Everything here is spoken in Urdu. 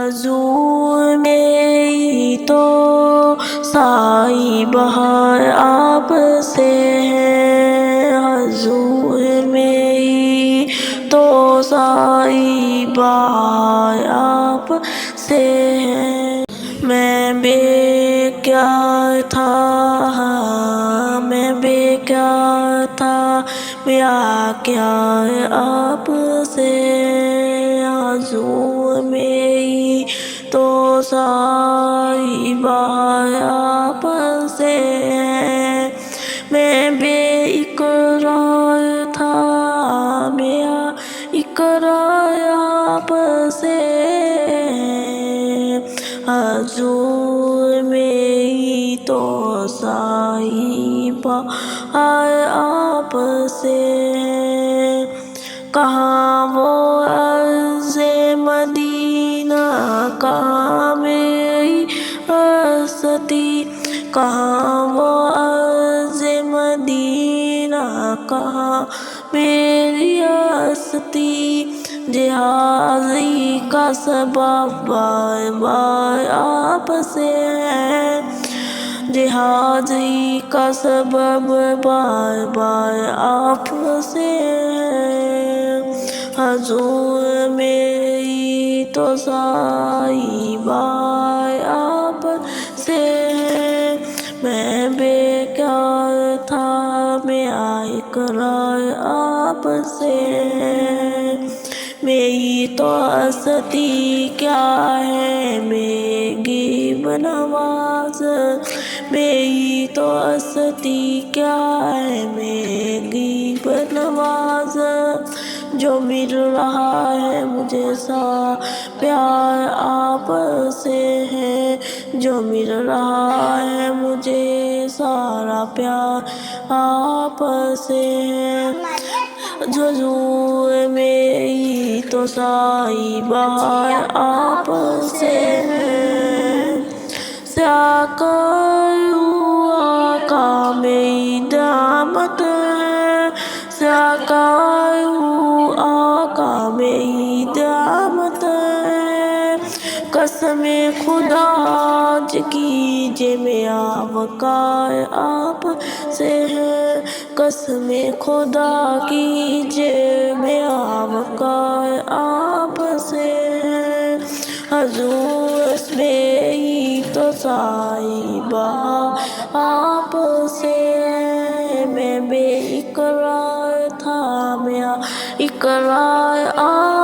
حضور میری تو سائی بہار آپ سے ہے، حضور میری تو سائی بہار آپ سے ہے۔ میں بیکار تھا، میں بیکار تھا، میرا کیا آپ سے، حضور میری تو سائی بہار آپ سے ہے۔ میں بے اقرار تھا، میرا اقرار آپ سے ہے، حضور میری تو سائی بہار آپ سے ہے۔ کہاں وہ عرض مدینہ، کہاں میری ہستی، کہاں وہ عرض مدینہ، کہاں میری ہستی، جہازی کا سبب بار بار آپ سے ہے، جہازی کا سبب بار بار آپ سے ہے، حضور میری تو سائی بہار آپ سے ہے۔ میں بیکار تھا، میرا اقرار آپ سے ہے، میری تو ہستی کیا ہے، میری غریب نواز، میری تو ہستی کیا ہے، میری غریب نواز، جو مل رہا ہے مجھے سا پیار آپ سے ہے، جو مل رہا ہے مجھے سارا پیار آپ سے ہے، حضور میری تو سائی بہار آپ سے ہے۔ سیاکار آقا میری نعمت ہے، سیاکار آقا میری نعمت ہے، قسم خدا آج کیجے میرا وقار آپ سے ہے، قسم خدا کیجے میرا وقار آپ سے ہے، حضور میری تو سائی بہار آپ سے ہے۔ میں بے اقرار تھا، میرا اقرار آپ